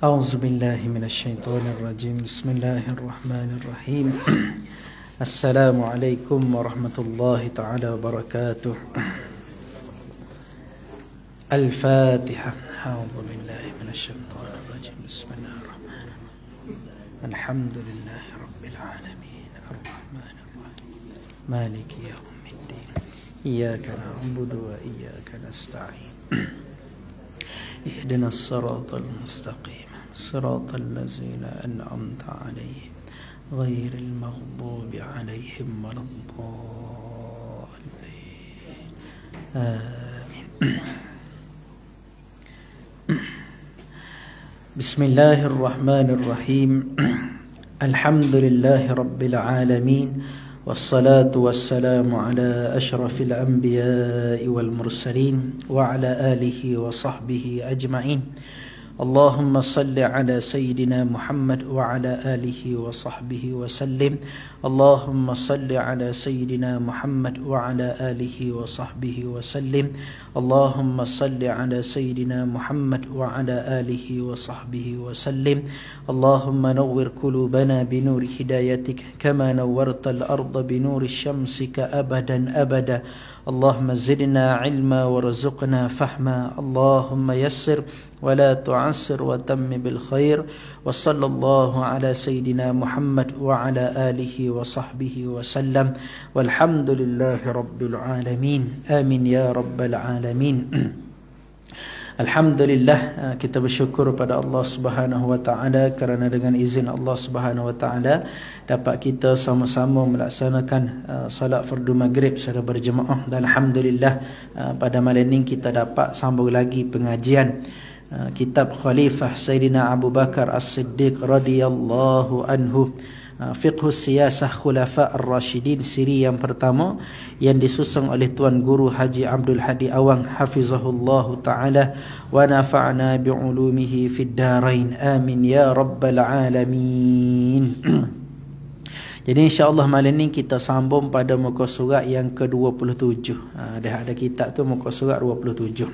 A'udzu billahi minasyaitonir rajim. Bismillahirrahmanirrahim. Assalamualaikum warahmatullahi taala wabarakatuh. Al-Fatiha. A'udzu billahi minasyaitonir rajim. Bismillahirrahmanirrahim. Alhamdulillahi rabbil alamin. Arrahmanir rahim. Maliki yaumiddin. Iyyaka na'budu wa iyyaka nasta'in. Ihdinas siratal mustaqim. صراط الذين أنعمت عليهم غير المغضوب عليهم ولا الضالين آمين. بسم الله الرحمن الرحيم. الحمد لله رب العالمين والصلاة والسلام على أشرف الأنبياء والمرسلين وعلى آله وصحبه أجمعين. اللهم صل على سيدنا محمد وعلى آله وصحبه وسلم. اللهم صل على سيدنا محمد وعلى آله وصحبه وسلم. اللهم صل على سيدنا محمد وعلى آله وصحبه وسلم. اللهم نور قلوبنا بنور هدايتك كما نورت الأرض بنور شمسك أبدا أبدا. اللهم زدنا علما وارزقنا فهما. اللهم يسر ولا تعسر وتم بالخير. وصلى الله على سيدنا محمد وعلى آله وصحبه وسلم. والحمد لله رب العالمين. آمين يا رب العالمين. Alhamdulillah, kita bersyukur pada Allah Subhanahu wa taala kerana dengan izin Allah Subhanahu wa taala dapat kita sama-sama melaksanakan salat fardu maghrib secara berjemaah, dan alhamdulillah pada malam ini kita dapat sambung lagi pengajian kitab Khalifah Sayyidina Abu Bakar As-Siddiq radhiyallahu anhu, Fiqhus Siyasah Khulafa Ar-Rashidin siri yang pertama, yang disusun oleh Tuan Guru Haji Abdul Hadi Awang hafizahullahu taala wa nafa'na bi'ulumihi fid darain. Amin ya rabbal alamin. Jadi insya-Allah malam ni kita sambung pada muka surat yang ke-27. Dah ada kitab tu muka surat 27.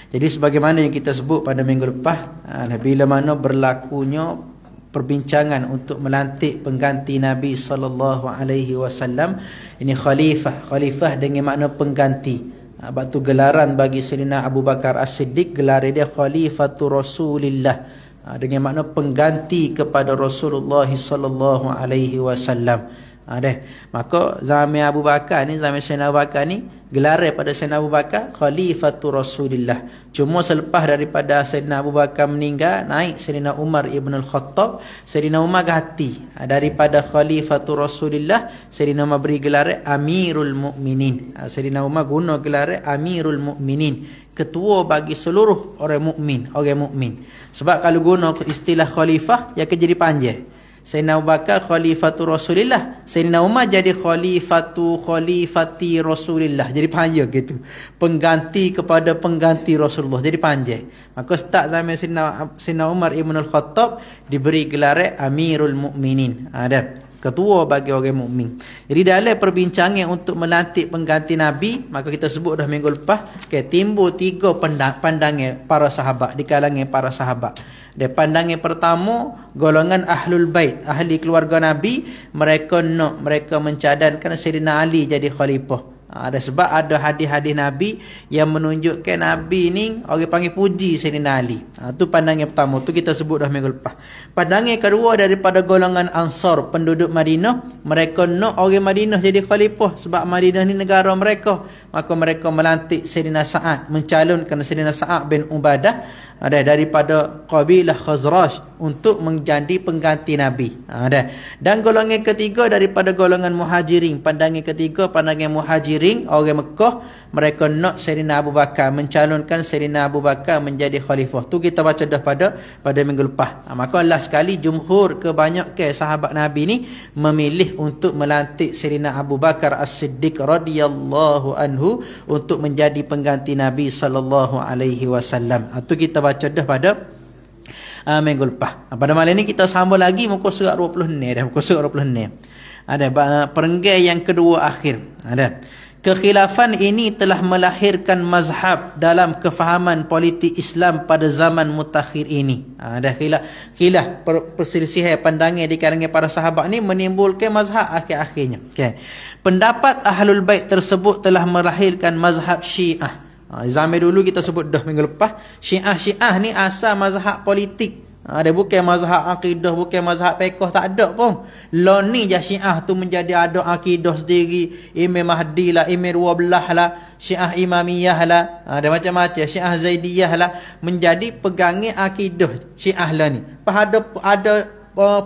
Jadi sebagaimana yang kita sebut pada minggu lepas, bila mana berlakunya perbincangan untuk melantik pengganti Nabi sallallahu alaihi wasallam, ini khalifah dengan makna pengganti. Sebab tu gelaran bagi Sayyidina Abu Bakar As-Siddiq, gelar dia Khalifatur Rasulillah, dengan makna pengganti kepada Rasulullah sallallahu alaihi wasallam. Maka zaman Abu Bakar ni, zaman Sayyidina Abu Bakar ni, gelar pada Sayyidina Abu Bakar Khalifatur Rasulillah. Cuma selepas daripada Sayyidina Abu Bakar meninggal, naik Sayyidina Umar ibn al-Khattab. Sayyidina Umar ganti daripada Khalifatur Rasulillah, Sayyidina Umar beri gelar Amirul Mukminin. Sayyidina Umar guna gelar Amirul Mukminin, ketua bagi seluruh orang mukmin. Sebab kalau guna istilah khalifah, ia akan jadi panjang. Sayyidina Abu Bakar Khalifatur Rasulillah, Sayyidina Umar jadi Khalifati Rasulillah, jadi panjang gitu. Pengganti kepada pengganti Rasulullah, jadi panjang. Maka start zaman Sayyidina Umar ibn al-Khattab diberi gelar Amirul Mukminin, ketua bagi orang mukmin. Jadi dalam perbincangan untuk melantik pengganti Nabi, maka kita sebut dah minggu lepas, timbul tiga pandangan para sahabat, di kalangan para sahabat. Dan pandangan pertama, golongan Ahlul Bait, ahli keluarga Nabi, mereka mencadangkan Sayyidina Ali jadi khalifah. Ada sebab ada hadis-hadis Nabi yang menunjukkan Nabi ni orang panggil puji Sayyidina Ali. Itu pandangan pertama, tu kita sebut dah minggu lepas. Pandangan kedua daripada golongan Ansar, penduduk Madinah, mereka nak orang Madinah jadi khalifah sebab Madinah ni negara mereka. Maka mereka melantik Sayyidina Sa'ad, mencalonkan Sayyidina Sa'ad bin Ubadah daripada kabilah Khazraj untuk menjadi pengganti Nabi. Dan golongan ketiga daripada golongan Muhajirin, pandangan ketiga, pandangan Muhajirin, orang Mekah, mereka nak Sayyidina Abu Bakar, mencalonkan Sayyidina Abu Bakar menjadi khalifah. Tu kita baca dah pada minggu lepas. Maka last sekali jumhur kebanyakan sahabat Nabi ni memilih untuk melantik Sayyidina Abu Bakar As-Siddiq radhiyallahu anhu untuk menjadi pengganti Nabi sallallahu alaihi wasallam. Itu kita baca dah pada minggu lepas. Pada malam ni kita sambung lagi muka surat 26 dah, muka surat 26. Perenggai yang kedua akhir. Kekhilafan ini telah melahirkan mazhab dalam kefahaman politik Islam pada zaman mutakhir ini. Ada khilaf perselisihan pandangan di kalangan para sahabat ni menimbulkan mazhab akhir-akhirnya. Okay. Pendapat Ahlul Bait tersebut telah melahirkan mazhab Syiah. Zaman dulu kita sebut dah minggu lepas, Syiah ni asal mazhab politik. Ada bukan mazhab akidah, bukan mazhab fiqh, tak ada pun. Law ni je Syiah tu menjadi ada akidah sendiri. Imam Mahdi lah, Imam 12 lah, Syiah Imamiyah lah, ada macam-macam, Syiah Zaidiyah lah, menjadi pegangan akidah Syiah lah ni. Ada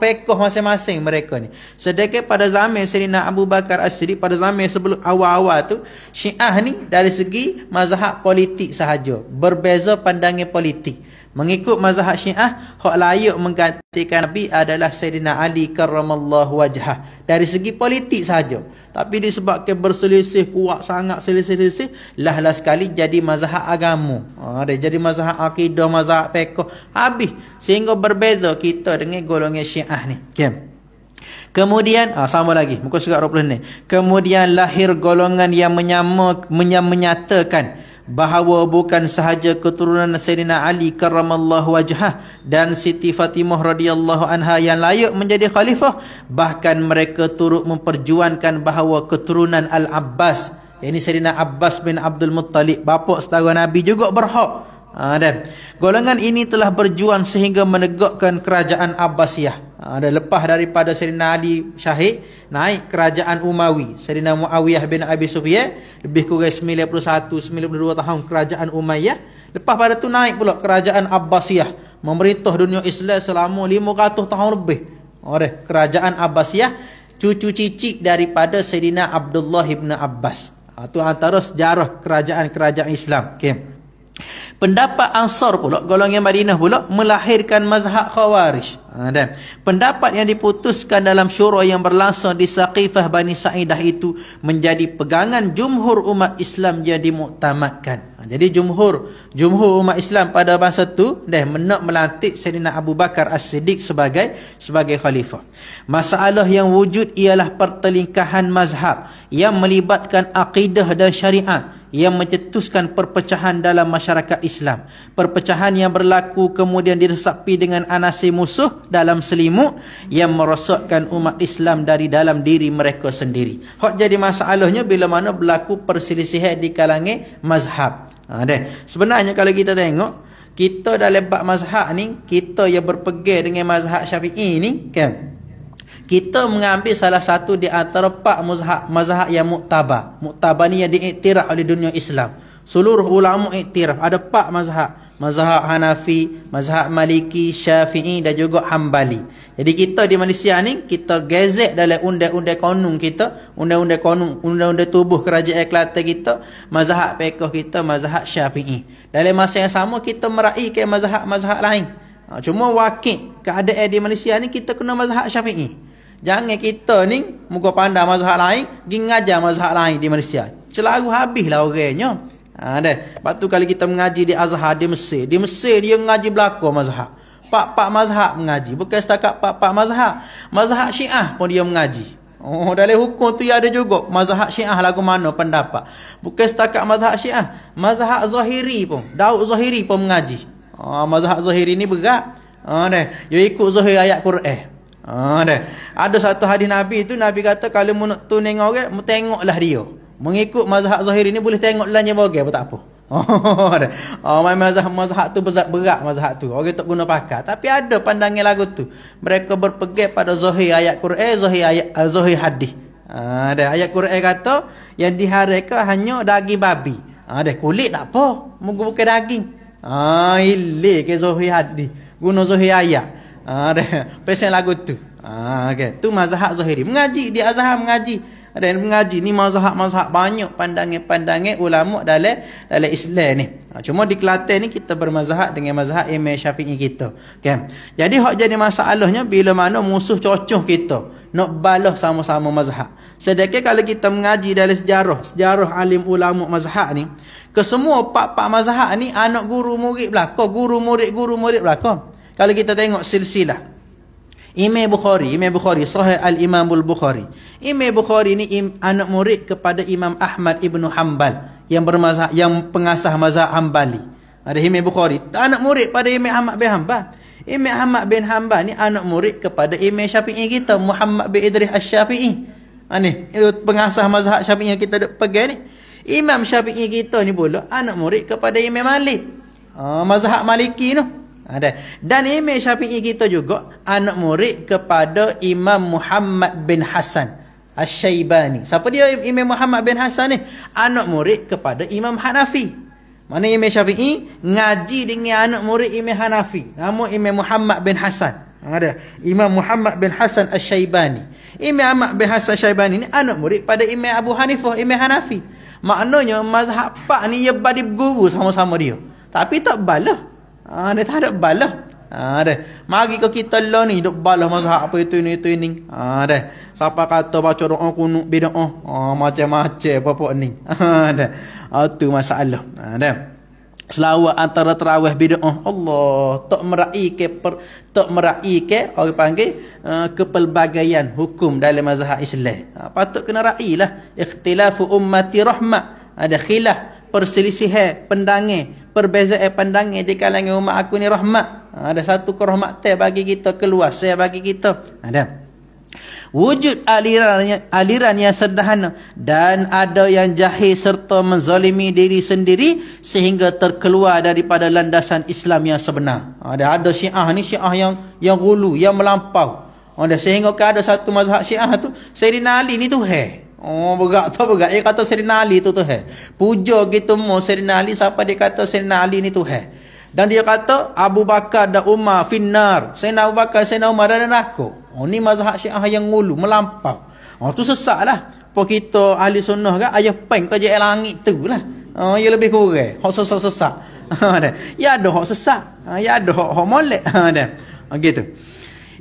fiqh masing-masing mereka ni. Sedangkan pada zaman Sayyidina Abu Bakar As-Siddiq, pada zaman sebelum awal-awal tu, Syiah ni dari segi mazhab politik sahaja, berbeza pandangan politik. Mengikut mazhab Syiah, hak layak menggantikan Nabi adalah Sayyidina Ali karramallahu wajhah. Dari segi politik saja. Tapi disebabkan berselisih, kuat sangat selisih-selisih, lah sekali jadi mazhab agama. Jadi mazhab akidah, mazhab fiqh. Habis. Sehingga berbeza kita dengan golongan Syiah ni. Okay. Kemudian, sama lagi. Muka surat 20 ni. Kemudian lahir golongan yang menyatakan bahawa bukan sahaja keturunan Sayyidina Ali karramallahu wajhah dan Siti Fatimah radhiyallahu anha yang layak menjadi khalifah, bahkan mereka turut memperjuangkan bahawa keturunan Al-Abbas, ini Sayyidina Abbas bin Abdul Muttalib, bapa saudara Nabi, juga berhak. Dan golongan ini telah berjuang sehingga menegakkan kerajaan Abbasiyah. Lepas daripada Sayyidina Ali syahid, naik kerajaan Umawi, Sayyidina Muawiyah bin Abi Sufyan, lebih kurang 91-92 tahun kerajaan Umayyah. Lepas pada tu naik pula kerajaan Abbasiyah, memerintah dunia Islam selama 500 tahun lebih. Kerajaan Abbasiyah, cucu cicit daripada Sayyidina Abdullah bin Abbas. Itu antara sejarah kerajaan-kerajaan Islam. Okay. Pendapat Ansar pula, golongan Madinah pula, melahirkan mazhab Khawarij. Dan pendapat yang diputuskan dalam syura yang berlangsung di Saqifah Bani Sa'idah itu menjadi pegangan jumhur umat Islam yang dimuktamadkan. Jadi jumhur umat Islam pada masa itu nak melantik Sayyidina Abu Bakar As-Siddiq sebagai khalifah. Masalah yang wujud ialah pertelingkahan mazhab yang melibatkan akidah dan syariat, yang mencetuskan perpecahan dalam masyarakat Islam. Perpecahan yang berlaku kemudian diresapi dengan anasi musuh dalam selimut yang merosakkan umat Islam dari dalam diri mereka sendiri. Hak jadi masalahnya bila mana berlaku perselisihan di kalangan mazhab. Sebenarnya kalau kita tengok, kita dalam bab mazhab ni, kita yang berpegang dengan mazhab Syafi'i ni kan, kita mengambil salah satu di antara 4 mazhab yang muktabar. Muktabar ni yang diiktiraf oleh dunia Islam. Seluruh ulama iktiraf. Ada 4 mazhab. Mazhab Hanafi, mazhab Maliki, Syafi'i dan juga Hambali. Jadi kita di Malaysia ni, kita gazet dalam undang-undang konun kita, undang-undang tubuh kerajaan Kelantan kita, mazhab fiqh kita, mazhab Syafi'i. Dalam masa yang sama, kita meraihkan mazhab-mazhab lain. Cuma wakil keadaan di Malaysia ni, kita kena mazhab Syafi'i. Jangan kita ni muka pandang mazhab lain, pergi ngajar mazhab lain di Malaysia. Celaru habislah orangnya. Lepas tu kalau kita mengaji di Azhar di Mesir. Di Mesir dia mengaji belakang mazhab. 4 mazhab mengaji. Bukan setakat 4 mazhab. Mazhab Syiah pun dia mengaji. Dalam hukum tu ada juga mazhab Syiah lagu mana pendapat. Bukan setakat mazhab Syiah. Mazhab Zahiri pun. Daud Zahiri pun mengaji. Mazhab Zahiri ni berat. Dia ikut Zahir ayat Quran. Ada satu hadis Nabi tu, Nabi kata kalau nak tu tengok orang, tengoklah dia. Mengikut mazhab Zahiri ni boleh tengok lah dia bagai apa tak apa. Mazhab tu berat mazhab tu. Orang tak guna pakar. Tapi ada pandangan lagu tu. Mereka berpegang pada Zahir ayat Quran, Zahir hadis. Ayat Quran kata yang diharamkan hanya daging babi. Kulit tak apa, bukan daging. Ilik ke Zahir hadis. Guna Zahir ayat. Pesen lagu tu. Okay. Tu mazhab Zahiri. Mengaji di Azhar mengaji. Ada yang mengaji ni mazhab banyak pandangan-pandangan ulama dalam Islam ni. Cuma di Kelantan ni kita bermazhab dengan mazhab Imam Syafi'i kita. Okay. Jadi hak jadi masalahnya bila mana musuh cocoh kita nak balah sama-sama mazhab. Sedangkan kalau kita mengaji dalam sejarah alim ulama mazhab ni, kesemua 4 mazhab ni anak guru murid belaka, guru murid belaka. Kalau kita tengok silsilah Imam Bukhari, Sahih Al-Imam Al-Bukhari. Imam Bukhari ni anak murid kepada Imam Ahmad Ibn Hanbal yang pengasah mazhab Hanbali. Ada Imam Bukhari, anak murid pada Imam Ahmad bin Hanbal. Imam Ahmad bin Hanbal ni anak murid kepada Imam Syafi'i kita, Muhammad bin Idris Asy-Syafi'i. Ni pengasah mazhab Syafi'i yang kita pegang ni. Imam Syafi'i kita ni pula anak murid kepada Imam Malik. Mazhab Maliki tu. Dan Imam Syafi'i kita juga anak murid kepada Imam Muhammad bin Hasan Asy-Syaibani. Siapa dia Imam Muhammad bin Hasan ni? Anak murid kepada Imam Hanafi. Mana Imam Syafi'i ngaji dengan anak murid Imam Hanafi. Nama Imam Muhammad bin Hasan. Ada Imam Muhammad bin Hasan Asy-Syaibani. Imam Ahmad bin Hasan Asy-Syaibani ni anak murid pada Imam Abu Hanifah, Imam Hanafi. Maknanya mazhab pak ni ia badi berguru sama-sama dia. Tapi tak balah. Dia tak ada balah. Mari ke kita lah ni duk balah mazhab apa itu ini. Siapa kata baca doa kunut bid'ah. Macam-macam apa-apa ni. Itu masalah. Selawat antara tarawih bid'ah. Allah tak meraih ke orang panggil kepelbagaian hukum dalam mazhab Islam. Patut kena railah ikhtilafu ummati rahmah. Ada khilaf, perselisihan pandangan, perbezaan pandangan di kalangan umat aku ni rahmat. Ada satu kerahmatan bagi kita, keluasan bagi kita. Ada wujud aliran yang sederhana dan ada yang jahil serta menzalimi diri sendiri sehingga terkeluar daripada landasan Islam yang sebenar. Ada Syiah ni, Syiah yang gulu, yang melampau. Sehingga ada satu mazhab Syiah tu Sayyidina Ali ni Tuhan. Begak. Dia kata Sayyidina Ali tu Tuhan. Puja gitu mo Sayyidina Ali, siapa dia kata Sayyidina Ali ni Tuhan. Dan dia kata Abu Bakar dan Umar finnar. Sayyidina Abu Bakar, Sayyidina Umar dalam neraka. Ni mazhab Syiah yang ngulu, melampau. Tu sesat lah. Apa kita ahli sunnah kan, ayah peng kerja langit tu lah. Ya lebih kurang. Hak sesat-sesat. Ya ada hak sesat. Ya ada hak molek. Gitu.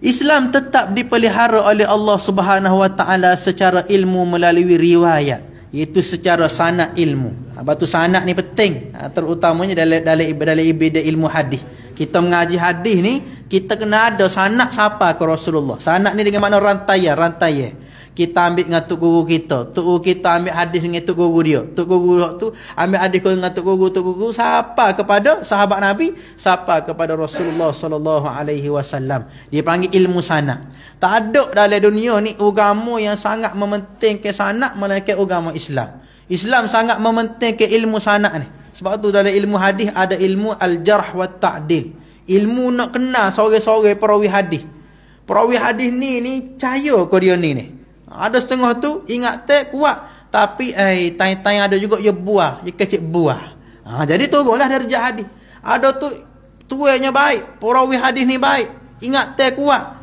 Islam tetap dipelihara oleh Allah Subhanahu Wa Taala secara ilmu melalui riwayat. Iaitu secara sanad ilmu. Batu sanad ni penting. Terutamanya dalam ibadah ilmu hadis. Kita mengaji hadis ni, kita kena ada sanad siapa ke Rasulullah. Sanad ni dengan makna rantaian. Kita ambil dengan tok guru kita. Tok guru kita ambil hadis dengan tok guru dia. Tok guru tu ambil hadis dengan tok guru siapa kepada sahabat Nabi, siapa kepada Rasulullah sallallahu alaihi wasallam. Dia panggil ilmu sanad. Tak ada dalam dunia ni agama yang sangat mementingkan sanad melainkan agama Islam. Islam sangat mementingkan ilmu sanad ni. Sebab tu dalam ilmu hadis ada ilmu al-jarh wa ta'dil. Ilmu nak kenal sore-sore perawi hadis. Perawi hadis ni cahaya ke dia ni. Ada setengah tu ingat kuat, tapi tai-tai ada juga dia buah, dia kecil buah. Jadi turunlah darjah hadis. Ada tu tuanya baik, perawi hadis ni baik, ingat kuat.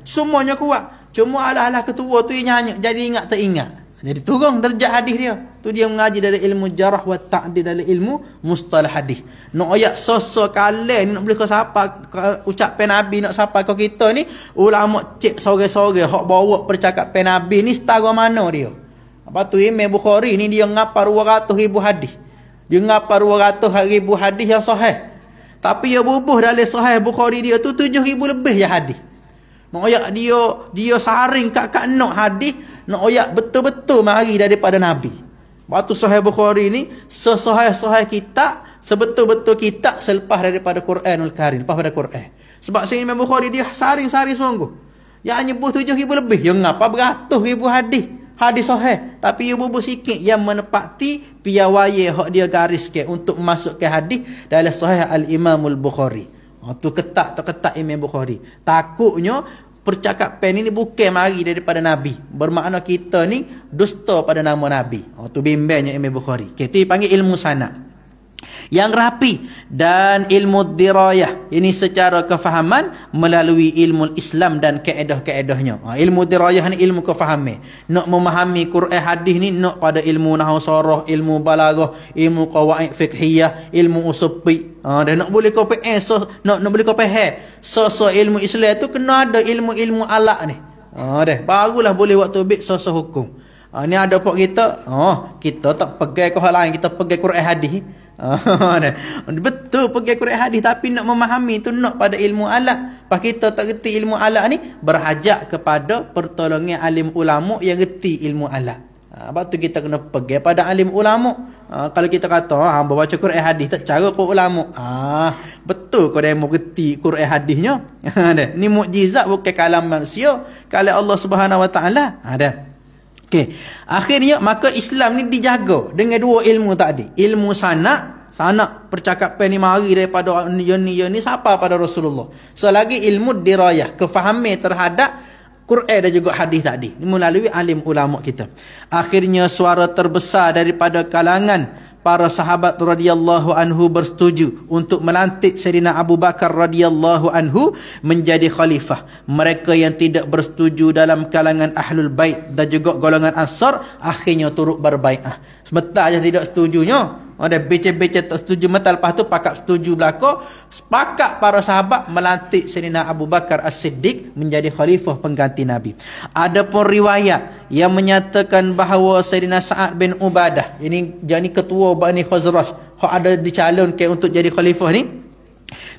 Semuanya kuat. Cuma alah-alah ketua tu nyanyi, jadi ingat tak ingat. Jadi turun darjah hadis dia. Tu dia mengaji dari ilmu jarah wa ta'dil, dari ilmu mustalah hadis. Nak ayat sosok kalian nak boleh kau siapa ucapan Nabi nak siapa kau kita ni, ulama cek sore-sore hak bawa percakapan Nabi ni setara mana dia. Apa tu Imam Bukhari ni dia ngapar 200,000 hadis. Dia ngapar 200,000 hadis yang sahih. Tapi dia bubuh dalam sahih Bukhari dia tu 7,000 lebih je hadis. Nak ayat dia saring kat nak hadis, nak ayat betul-betul mari daripada Nabi. Waktu Sahih Bukhari ni sesahih kitab, sebetul-betul kitab selepas daripada Quranul Karim, lepas pada Quran. Sebab Imam Bukhari dia saring-saring sungguh. Yang nyebut 7,000 lebih, yang ngapa beratus ribu hadis sahih, tapi ia bubuh sikit yang menepati piawai hak dia garis ke untuk masukkan hadis dalam Sahih Al-Imam Al-Bukhari. Tu ketat Imam Bukhari. Takutnya percakapan ini bukan mari daripada Nabi. Bermakna kita ni dusta pada nama Nabi. Tu bimbangnya Imam Bukhari. Kita panggil ilmu sanad. Yang rapi dan ilmu dirayah. Ini secara kefahaman melalui ilmu Islam dan kaedah-kaedahnya. Ilmu dirayah ni ilmu kefahaman. Nak memahami Quran hadis ni nak pada ilmu nahwu sarah, ilmu balaghah, ilmu qawaid fiqhiyah, ilmu usul fiqh. Dan nak boleh kau nak boleh kau faham. Ilmu Islam tu kena ada ilmu-ilmu alak ni. Barulah boleh waktu bik hukum. Ni ada pok kita, kita tak pegang ke hal lain, kita pegang Quran hadis. Betul pergi Quran hadis, tapi nak memahami tu nak pada ilmu alat. Pas kita tak reti ilmu alat ni, berhajat kepada pertolongan alim ulama yang reti ilmu alat. Sebab tu kita kena pergi pada alim ulama. Kalau kita kata hamba baca Quran hadis tak cara kau ulama. Betul kau dah mau reti Quran hadisnya. Ni mukjizat bukan kalam manusia, kalam Allah Subhanahu Wa Taala. Okey. Akhirnya maka Islam ni dijaga dengan dua ilmu tadi. Ilmu sanak percakapan ni mari daripada ni siapa pada Rasulullah. Selagi ilmu dirayah, kefahaman terhadap Quran dan juga hadis tadi melalui alim ulama kita. Akhirnya suara terbesar daripada kalangan para sahabat radhiyallahu anhu bersetuju untuk melantik Sayyidina Abu Bakar radhiyallahu anhu menjadi khalifah. Mereka yang tidak bersetuju dalam kalangan Ahlul Bait dan juga golongan Ansar akhirnya turut berbai'ah. Sebentar je tidak setujunya. Ada becek-becek tak setuju metal, lepas tu pakat setuju belaka. Sepakat para sahabat melantik Sayyidina Abu Bakar As-Siddiq menjadi khalifah pengganti Nabi. Ada pun riwayat yang menyatakan bahawa Sayyidina Sa'ad bin Ubadah, ini jadi ketua Bani Khazraj, hak ada dicalonkan untuk jadi khalifah ni,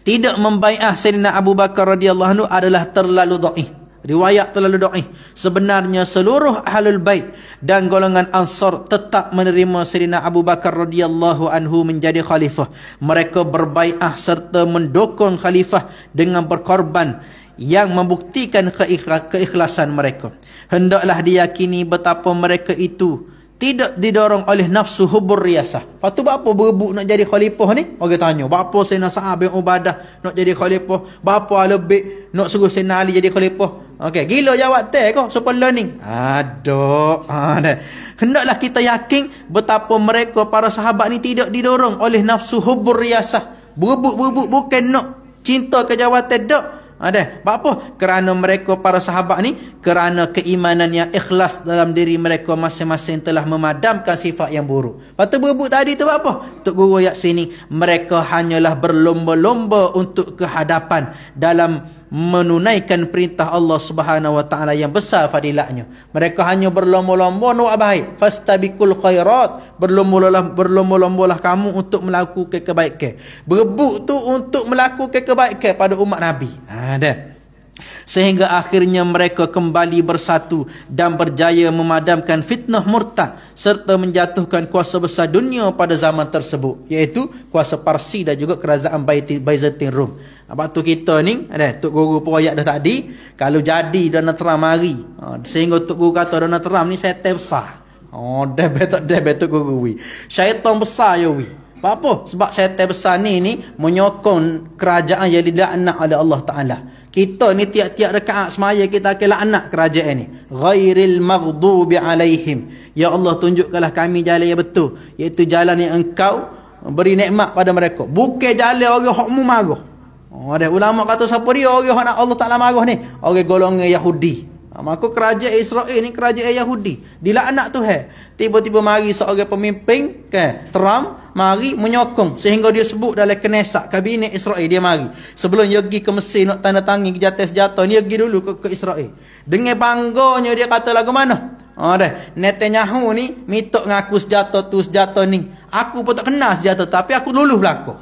tidak membai'ah Sayyidina Abu Bakar radhiyallahu anhu adalah terlalu dhaif. Riwayat terlalu dhaif. Sebenarnya seluruh Ahlul Bait dan golongan Ansar tetap menerima Sayyidina Abu Bakar radhiyallahu anhu menjadi khalifah. Mereka berbai'ah serta mendukung khalifah dengan berkorban yang membuktikan keikhlasan mereka. Hendaklah diyakini betapa mereka itu tidak didorong oleh nafsu hubur riyasah. Lepas tu apa berebut nak jadi khalifah ni? Orang tanya, berapa Sayyidina Sa'ad bin Ubadah nak jadi khalifah? Berapa Al-Bait nak suruh Sayyidina Ali jadi khalifah? Okey, gila jawab teh kau super learning. Aduh. Hendaklah kita yakin betapa mereka para sahabat ni tidak didorong oleh nafsu hubur riyasah. Berebut bukan nak cinta ke jawatan dak. Apa? Kerana mereka para sahabat ni kerana keimanan yang ikhlas dalam diri mereka masing-masing telah memadamkan sifat yang buruk. Lepas tu berebut tadi tu apa? Tok Guru ayat sini, mereka hanyalah berlomba-lomba untuk kehadapan dalam menunaikan perintah Allah Subhanahu Wa Taala yang besar fadilatnya. Mereka hanya berlomba-lomba nak baik. Fastabiqul khairat, berlomba-lombalah kamu untuk melakukan kebaikan. Berebut tu untuk melakukan kebaikan pada umat Nabi. Sehingga akhirnya mereka kembali bersatu dan berjaya memadamkan fitnah murtad serta menjatuhkan kuasa besar dunia pada zaman tersebut, iaitu kuasa Parsi dan juga kerajaan Byzantine Rom. Sebab tu kita ni Tok Guru pun ayat dah tadi, kalau jadi Donald Trump mari, sehingga Tok Guru kata Donald Trump ni syaitan besar. Tok Guru syaitan besar ya wi. Apa? Sebab syaitan besar ni menyokong kerajaan yang dilaknat oleh Allah Taala. Kita ni tiap-tiap rakaat semaya kita akan laknat kerajaan ni. Ghairil maghdubi alaihim. Ya Allah, tunjukkanlah kami jalan yang betul, iaitu jalan yang Engkau beri nikmat pada mereka. Bukan jalan orang hak mu marah. Ada ulama kata siapa dia orang hak Allah Taala marah ni? Orang golongan Yahudi. Maka kerajaan Israel ni kerajaan Yahudi. Dilaknat Tuhan. Tiba-tiba mari seorang pemimpin Trump mari menyokong sehingga dia sebut dalam Knesset kabinet Israel dia mari. Sebelum dia pergi ke Mesir nak tanda tangan senjata, dia pergi dulu ke Israel. Dengan bangganya dia kata lagu mana? Netanyahu ni minta ngaku senjata ni. Aku pun tak kenal senjata tapi aku luluh belaka.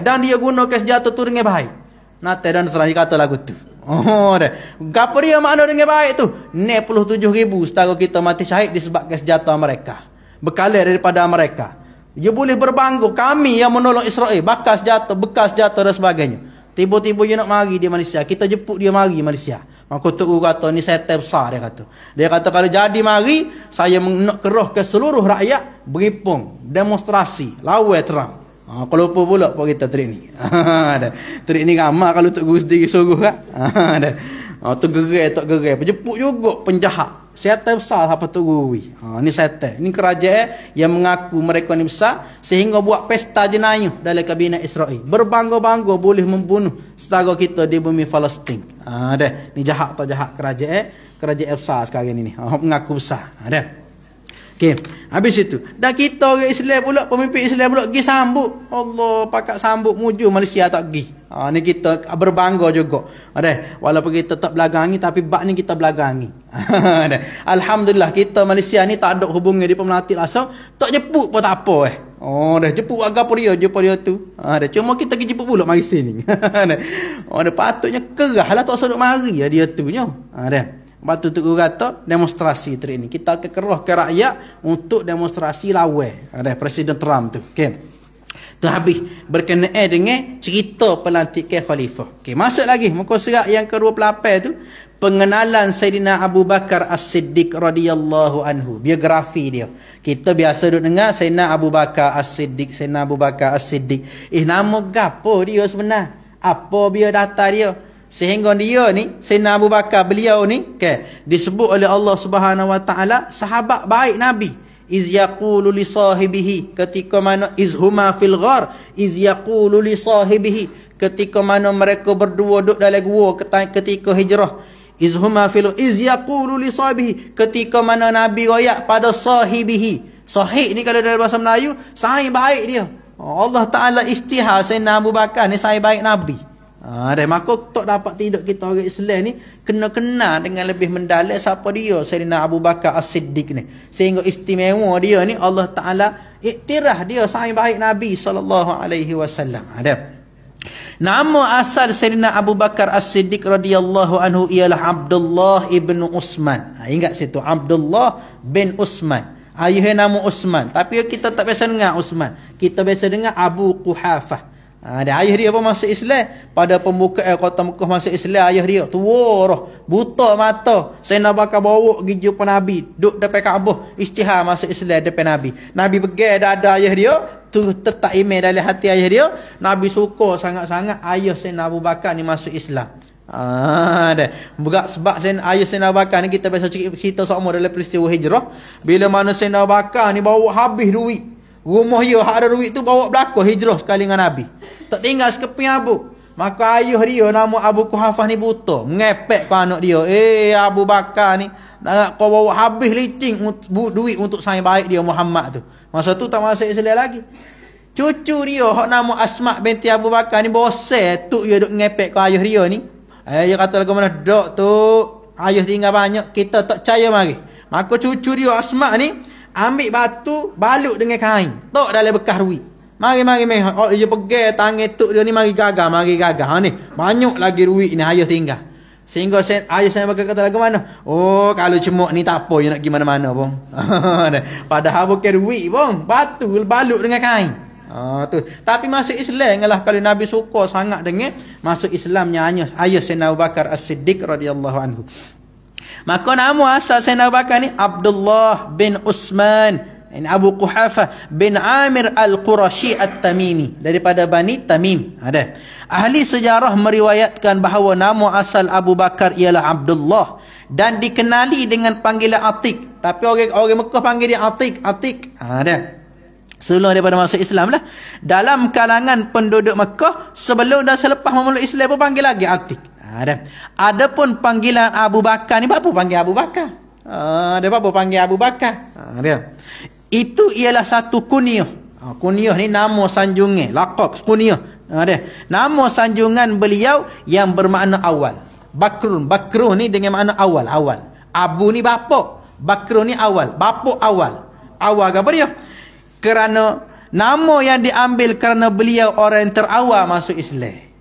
Dan dia gunakan senjata tu dengan baik. Nate dan terang dia kata lagu tu. Gapa dia makna dengan baik tu? 67,000 setara kita mati syahid disebabkan senjata mereka, bekalan daripada mereka. Dia boleh berbangga kami yang menolong Israel, bekas senjata dan sebagainya. Tiba-tiba dia nak mari di Malaysia, kita jemput dia mari Malaysia. Maka Tok Guru kata ni syaitan besar. Dia kata kalau jadi mari, saya nak kerahkan seluruh rakyat beripung demonstrasi lawan Trump. Kalau lupa pula apa kita trik ni. Trik ni ramah kalau Tok Guru sendiri suruh kan. Tu gerai. Penjemput juga penjahat. Syaitan besar apa Tok Guru. Ni syaitan. Ni kerajaan yang mengaku mereka ni besar sehingga buat pesta jenayah dalam kabinet Israel. Berbangga-bangga boleh membunuh setara kita di bumi Palestin. Ni jahat atau jahat kerajaan besar sekarang ni. Mengaku besar. Okey, habis itu. Dan kita orang Islam pula, pemimpin Islam pula pergi sambut. Allah, pakat sambut muju Malaysia tak pergi. Ni kita berbangga juga. Walaupun kita tak belagangi tapi bab ni kita belagangi. Alhamdulillah kita Malaysia ni tak ada hubungan di pemerintah langsung, tak jemput pun tak apa Oh, dah jemput agak apa dia tu. Dah cuma kita pergi jemput pula mari sini. Dah patutnya kerah lah tak seduk mari dia tu nya. Dah. Lepas tu guru kata demonstrasi hari ni. Kita akan kerahkan rakyat untuk demonstrasi lawan. Presiden Trump tu. Okey. Tu habis berkenaan dengan cerita pelantikan khalifah. Okey, masuk lagi muka surat yang ke-28 tu, pengenalan Sayyidina Abu Bakar As-Siddiq radhiyallahu anhu, biografi dia. Kita biasa duk dengar Sayyidina Abu Bakar As-Siddiq, Sayyidina Abu Bakar As-Siddiq. Nama gapo dia sebenar? Apa biodata dia? Sehingga dia ni Sayyidina Abu Bakar, beliau ni disebut oleh Allah Subhanahu wa taala sahabat baik Nabi. Iz yaqulu li sahibihi, ketika mana izhuma fil ghar, iz yaqulu li sahibihi, ketika mana mereka berdua duduk dalam gua ketika hijrah. Izhuma fil iz yaqulu li sahibihi, ketika mana Nabi royak pada sahibihi. Sahih ni kalau dalam bahasa Melayu sahih baik dia. Allah Taala istihar Sayyidina Abu Bakar ni sahih baik Nabi. Maka tak dapat tidak kita orang Islam ni kena kenal dengan lebih mendalam siapa dia Sayyidina Abu Bakar As-Siddiq ni, sehingga istimewa dia ni Allah Taala iktiraf dia sahih baik Nabi SAW. Nama asal Sayyidina Abu Bakar As-Siddiq radhiyallahu anhu ialah Abdullah ibn Usman. Ingat situ, Abdullah bin Usman. Ayahnya nama Usman, tapi kita tak biasa dengar Usman, kita biasa dengar Abu Quhafah. Ayah dia apa masuk Islam pada pembukaan kota Mekah masuk Islam. Ayah dia tua roh, buta mata. Sayyidina Abu Bakar bawa pergi jumpa Nabi, duduk depan Kaabah, istihar masuk Islam depan Nabi. Nabi pegang dada ayah dia, tu tetap iman dalam hati ayah dia. Nabi suka sangat-sangat ayah Sayyidina Abu Bakar ni masuk Islam. Berat sebab ayah Sayyidina Abu Bakar ni kita biasa cerita sama dalam peristiwa hijrah. Bila mana Sayyidina Abu Bakar ni bawa habis duit, rumah dia hak ada duit tu bawa belakang hijrah sekali dengan Nabi, tak tinggal sekeping abu. Maka ayah dia nama Abu Quhafah ni buta, ngepek ke anak dia, Abu Bakar ni nak kau bawa habis licing duit untuk sayang baik dia Muhammad tu. Masa tu tak masuk Islam lagi. Cucu dia hak nama Asma binti Abu Bakar ni bosan tu dia duk ngepek ke ayah dia ni. Dia kata lagu mana dok tu ayah tinggal banyak, kita tak percaya mari. Maka cucu dia Asma ni ambil batu balut dengan kain, tok dalam bekas duit. Mari oh, dia pegang tangan tok dia ni, mari gagah ni banyak lagi duit ni ayah tinggal. Sehingga ayah saya kata lagu mana, oh kalau cemuk ni tak apa, dia nak pergi mana-mana pun. Padahal bukan duit pun, batu balut dengan kain. Tu. Tapi masuk Islam lah kalau Nabi suka sangat dengan masuk Islamnya ayah Sayyidina Abu Bakar As-Siddiq radhiyallahu anhu. Maka nama asal Sayyidina Abu Bakar ni Abdullah bin Usman, ini Abu Quhafah bin Amir Al-Qurashi At-Tamimi, daripada Bani Tamim. Ahli sejarah meriwayatkan bahawa nama asal Abu Bakar ialah Abdullah dan dikenali dengan panggilan Atik. Tapi orang Mekah panggil dia Atik. Sebelum daripada masuk Islam lah. Dalam kalangan penduduk Mekah sebelum dan selepas memeluk Islam pun panggil lagi Atik. Adapun panggilan Abu Bakar ni, apa panggil Abu Bakar? Dia apa panggil Abu Bakar? Itu ialah satu kunyah. Kunyah ni nama sanjungan, laqab kunyah. Nama sanjungan beliau yang bermakna awal. Bakrun ni dengan makna awal. Abu ni bapa, Bakrun ni awal, bapa awal. Awal apa dia? Kerana nama yang diambil kerana beliau orang yang terawal masuk Islam.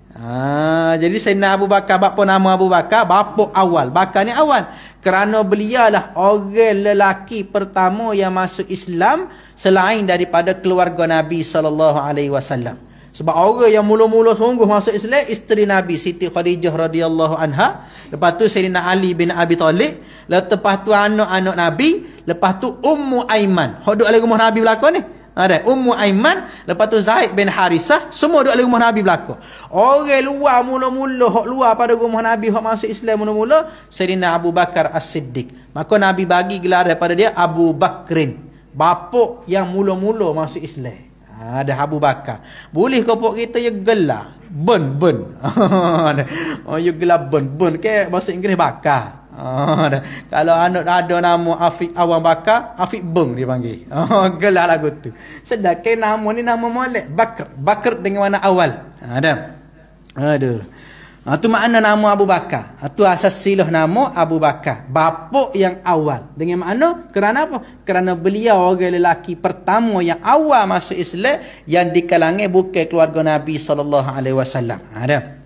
Jadi Sayyidina Abu Bakar, bapa nama Abu Bakar, bapa awal. Bakar ni awal. Kerana beliaulah orang lelaki pertama yang masuk Islam selain daripada keluarga Nabi SAW. Sebab orang yang mula-mula sungguh masuk Islam isteri Nabi Siti Khadijah radhiyallahu anha, lepas tu Sayyidina Ali bin Abi Talib, lepas tu anak-anak Nabi, lepas tu Ummu Aiman. Hok duduk dalam rumah Nabi belakang ni. Ummu Aiman, lepas tu Zaid bin Harisah, semua duduk dalam rumah Nabi belakang. Orang luar mula-mula, hok luar pada rumah Nabi, hok masuk Islam mula-mula Sayyidina Abu Bakar As-Siddiq. Maka Nabi bagi gelar daripada dia Abu Bakrin, bapa yang mula-mula masuk Islam. Ada Abu Bakar. Boleh kau pok kita ya gelar Ben. Ya gelar Ben ke bahasa Inggeris Bakar. Kalau anak ada nama Afiq Awang Bakar, Afiq Beng dia panggil. Gelar lagu tu. Sedangkan nama ni nama molek Bakr dengan mana awal. Aduh. Tu makna nama Abu Bakar. Tu asas silah nama Abu Bakar. Bapa yang awal. Dengan makna kerana apa? Kerana beliau orang lelaki pertama yang awal masuk Islam yang di kalangan bukan keluarga Nabi SAW. Ada.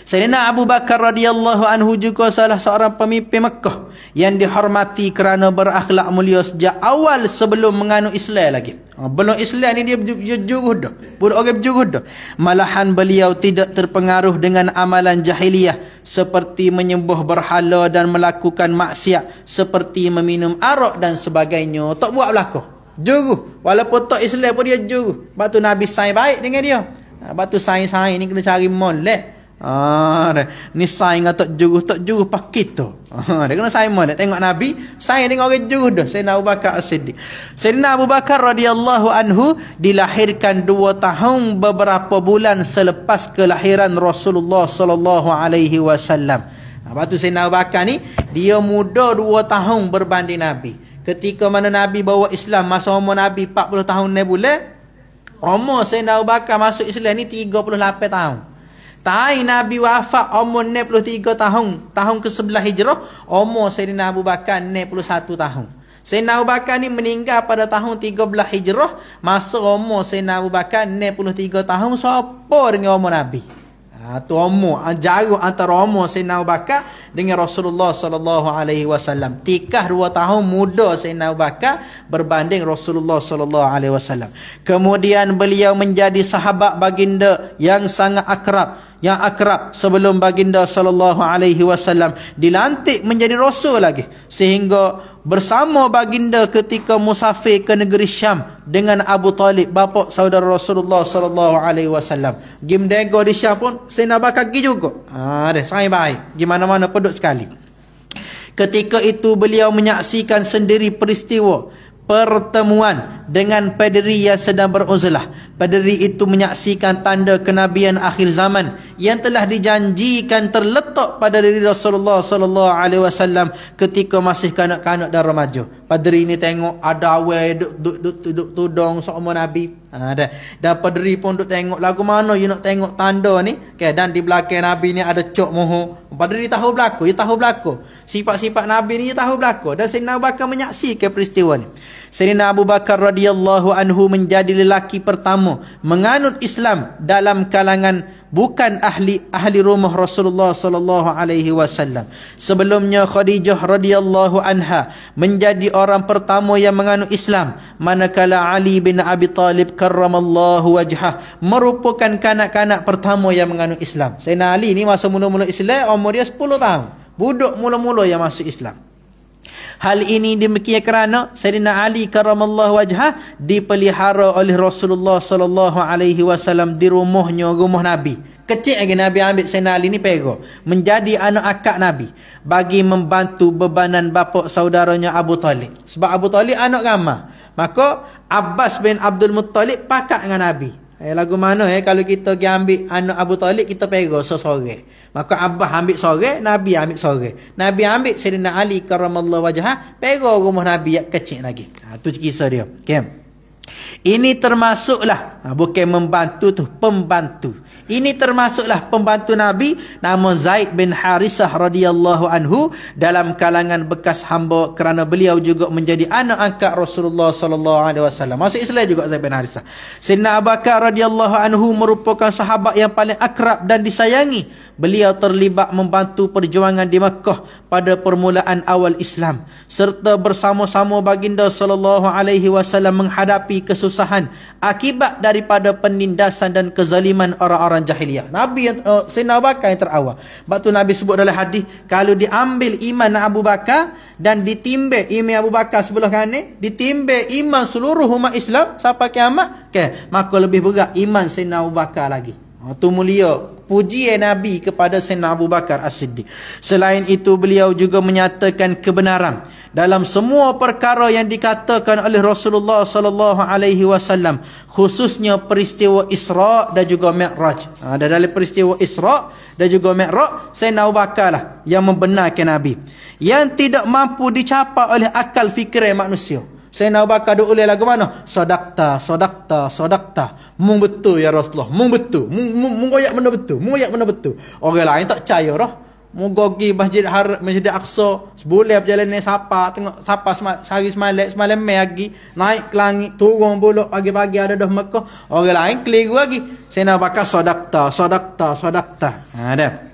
Sayyidina Abu Bakar radhiyallahu anhu juga salah seorang pemimpin Mekah yang dihormati kerana berakhlak mulia sejak awal sebelum menganut Islam lagi. Belum Islam ni dia berjuruh dah. Budak orang berjuruh dah. Malahan beliau tidak terpengaruh dengan amalan jahiliyah seperti menyembah berhala dan melakukan maksiat seperti meminum arak dan sebagainya. Tak buat belaka. Juruh. Walaupun tak Islam pun dia juruh. Sebab tu Nabi sayang baik dengan dia. Sebab tu sayang-sayang ni kena cari molek. Ni sayang tak juruh pakit tu. Dia kena sayang molek. Tengok Nabi, sayang tengok orang juruh dah. Sayyidina Abu Bakar As-Siddiq. Sayyidina Abu Bakar radhiyallahu anhu dilahirkan 2 tahun beberapa bulan selepas kelahiran Rasulullah sallallahu alaihi wasallam. Lepas tu Sayyidina Abu Bakar ni dia muda 2 tahun berbanding Nabi. Ketika mana Nabi bawa Islam, masa umur Nabi 40 tahun 6 bulan, umur Sayyidina Abu Bakar masuk Islam ni 38 tahun. Tahun Nabi wafat umur 63 tahun. Tahun ke-11 Hijrah, umur Sayyidina Abu Bakar 61 tahun. Sayyidina Abu Bakar ni meninggal pada tahun 13 Hijrah. Masa umur Sayyidina Abu Bakar 63 tahun, siapa dengan umur Nabi? Tu umur, jarak antara umur Sayyidina Abu Bakar dengan Rasulullah sallallahu alaihi wasallam. Tikah 2 tahun muda Sayyidina Abu Bakar berbanding Rasulullah sallallahu alaihi wasallam. Kemudian beliau menjadi sahabat baginda yang sangat akrab, sebelum baginda sallallahu alaihi wasallam dilantik menjadi rasul lagi, sehingga bersama baginda ketika musafir ke negeri Syam dengan Abu Talib, bapa saudara Rasulullah sallallahu alaihi wasallam. Gi mendego di Syam pun Sayyidina Abu Bakar gi juga. Dia sangat baik. Gi mana-mana peduk sekali. Ketika itu beliau menyaksikan sendiri peristiwa pertemuan dengan paderi yang sedang beruzlah. Paderi itu menyaksikan tanda kenabian akhir zaman yang telah dijanjikan terletak pada diri Rasulullah sallallahu alaihi wasallam ketika masih kanak-kanak dan remaja. Paderi ni tengok ada awal duduk tudung seumur Nabi. Dan paderi pun duk tengok lagu mana you nak tengok tanda ni. Dan di belakang Nabi ni ada cok mohon. Paderi tahu berlaku, dia tahu berlaku. Sifat-sifat Nabi ni dia tahu berlaku. Dan Sayyidina Abu Bakar menyaksikan peristiwa ni. Sayyidina Abu Bakar radhiyallahu anhu menjadi lelaki pertama menganut Islam dalam kalangan bukan ahli rumah Rasulullah sallallahu alaihi wasallam. Sebelumnya Khadijah radhiyallahu anha menjadi orang pertama yang menganut Islam, manakala Ali bin Abi Talib karramallahu wajhah merupakan kanak-kanak pertama yang menganut Islam. Sayyidina Ali ni masa mula-mula Islam umur dia 10 tahun. Budak mula-mula yang masuk Islam. Hal ini demikian kerana Sayyidina Ali karramallahu wajhah dipelihara oleh Rasulullah sallallahu alaihi wasallam di rumahnya, rumah Nabi. Kecil lagi Nabi ambil Sayyidina Ali ni pegang menjadi anak akak Nabi bagi membantu bebanan bapa saudaranya Abu Talib. Sebab Abu Talib anak ramah. Maka Abbas bin Abdul Muttalib pakat dengan Nabi. Lagu mana kalau kita pergi ambil anak Abu Talib, kita pegang sore. Maka Abbas ambil sore, Nabi ambil sore. Nabi ambil Sayyidina Ali karramallahu wajhah, pegang rumah Nabi yang kecil lagi. Tu kisah dia. Okay. Ini termasuklah, bukan membantu tu, pembantu. Ini termasuklah pembantu Nabi, nama Zaid bin Harisah radhiyallahu anhu, dalam kalangan bekas hamba kerana beliau juga menjadi anak angkat Rasulullah sallallahu alaihi wasallam. Masuk Islam juga Zaid bin Harisah. Sayyidina Abu Bakar radhiyallahu anhu merupakan sahabat yang paling akrab dan disayangi. Beliau terlibat membantu perjuangan di Makkah pada permulaan awal Islam, serta bersama-sama baginda sallallahu alaihi wasallam menghadapi kesusahan akibat daripada penindasan dan kezaliman orang-orang jahiliyah. Nabi yang Sayyidina Abu Bakar yang terawal. Sebab tu Nabi sebut dalam hadis, kalau diambil iman Abu Bakar dan ditimbang iman Abu Bakar sebelah kanan, ditimbang iman seluruh umat Islam sampai kiamat, maka lebih berat iman Sayyidina Abu Bakar lagi. Itu mulia pujian Nabi kepada Sayyidina Abu Bakar As-Siddiq. Selain itu beliau juga menyatakan kebenaran dalam semua perkara yang dikatakan oleh Rasulullah sallallahu alaihi wasallam, khususnya peristiwa Isra dan juga Mi'raj. Dan dalam peristiwa Isra dan juga Mi'raj, Sayyidina Abu Bakar lah yang membenarkan Nabi, yang tidak mampu dicapai oleh akal fikiran manusia. Sayyidina Abu Bakar duk ulil lagu mana? Sadaqta, sadaqta, sadaqta. Mung betul ya Rasulullah. Mung betul. Mung koyak benda betul. Mung koyak benda betul. Orang lain tak percaya dah. Mung pergi Masjid Aqsa, sebulan berjalan sapa, tengok sapa sehari semalam lagi, naik ke langit, turun pula pagi-pagi ada dah Mekah. Orang lain keliru lagi. Sayyidina Abu Bakar sadaqta, sadaqta, sadaqta. Ada.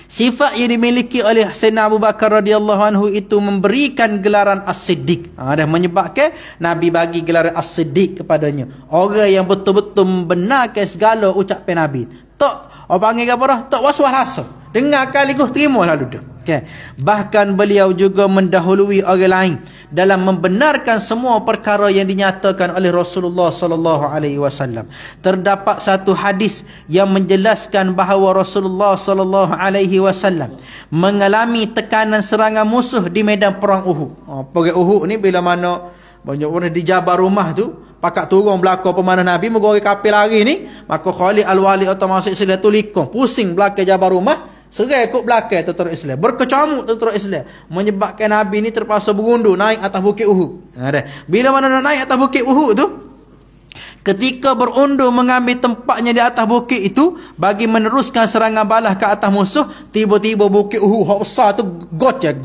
Sifat yang dimiliki oleh Sayyidina Abu Bakar radhiyallahu anhu itu memberikan gelaran As-Siddiq. Dah menyebabkan Nabi bagi gelaran As-Siddiq kepadanya. Orang yang betul-betul membenarkan segala ucapan Nabi. Tak orang panggil apa dah? Tak was-was rasa. Dengar kali ku terima lalu dah. Okay. Bahkan beliau juga mendahului orang lain dalam membenarkan semua perkara yang dinyatakan oleh Rasulullah sallallahu alaihi wasallam. Terdapat satu hadis yang menjelaskan bahawa Rasulullah sallallahu alaihi wasallam mengalami tekanan serangan musuh di medan perang Uhud. Perang Uhud ni bila mana banyak orang di Jabar rumah tu, pakak turun belakang pemanah Nabi, mogori kapil lari ni, maka Khalid Al-Walid atau masuk Islam tu likong, pusing belakang Jabar rumah. Serai ikut belakang tentera Islam, berkecamuk tentera Islam, menyebabkan Nabi ni terpaksa berundur naik atas bukit Uhud. Bila mana nak naik atas bukit Uhud tu, ketika berundur mengambil tempatnya di atas bukit itu bagi meneruskan serangan balas ke atas musuh, tiba-tiba bukit Uhud hak besar tu goceh,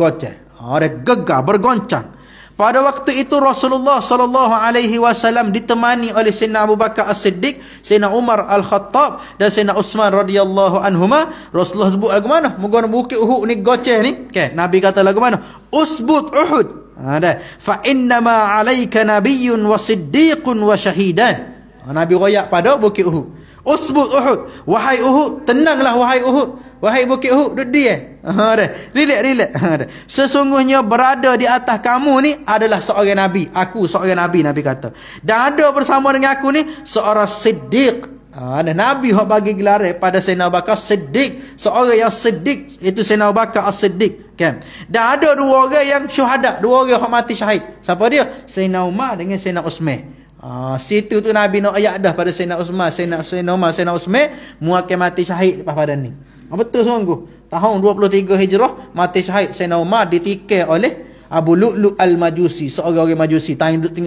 ada gegar, bergoncang. Pada waktu itu Rasulullah sallallahu alaihi wasallam ditemani oleh Sayyidina Abu Bakar As-Siddiq, Sayyidina Umar Al-Khattab dan Sayyidina Uthman radhiyallahu anhuma. Rasulullah sebut lagu mana? Moga bukit Uhud ni goceh ni. Okey, Nabi kata lagu mana? Usbut Uhud. Ada. Fa inna ma 'alaika nabiyyun wa siddiqun wa syahidan. Nabi royak pada bukit Uhud. Usbut Uhud. Wahai Uhud, tenanglah wahai Uhud. Wahai bukit Uhud, duduk dia. Relax. Sesungguhnya berada di atas kamu ni adalah seorang Nabi. Aku seorang Nabi, Nabi kata. Dan ada bersama dengan aku ni seorang Siddiq. Ada Nabi yang bagi gelar pada Sayyidina Abu Bakar Siddiq. Seorang yang Siddiq, itu Sayyidina Abu Bakar As-Siddiq. Kan? Dan ada dua orang yang syuhada. Dua orang yang mati syahid. Siapa dia? Sayyidina Umar dengan Sayyidina Uthman. Situ tu Nabi nak ayat dah pada Sayyidina Uthman, Sayyidina Umar, Sayyidina Uthman, muakan mati syahid lepas pada ni. Betul sungguh. Tahun 23 Hijrah mati syahid Sayyidina Umar ditikai oleh Abu Lu'lu' Al-Majusi, seorang orang Majusi.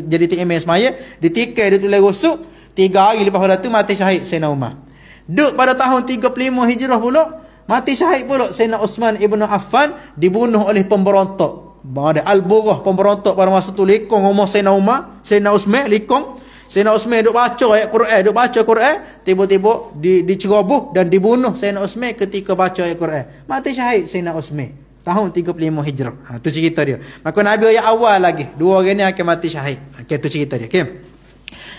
Jadi TMS semaya, ditikai dia tulis rusuk, 3 hari lepas pada tu mati syahid Sayyidina Umar. Duk pada tahun 35 Hijrah pula mati syahid pula Sayyidina Uthman ibn Affan, dibunuh oleh pemberontak. Ada Al-Burah pemberontak pada masa tu, likong rumah Sayyidina Umar, Sayyidina Uthman likong. Sayyidina Uthman duk baca ayat Quran, duk baca Quran, tiba-tiba diceroboh dan dibunuh Sayyidina Uthman ketika baca ayat Quran. Mati syahid Sayyidina Uthman tahun 35 Hijrah. Tu cerita dia. Maka Nabi ayat awal lagi, dua orang ni akan mati syahid. Okey, tu cerita dia. Okey.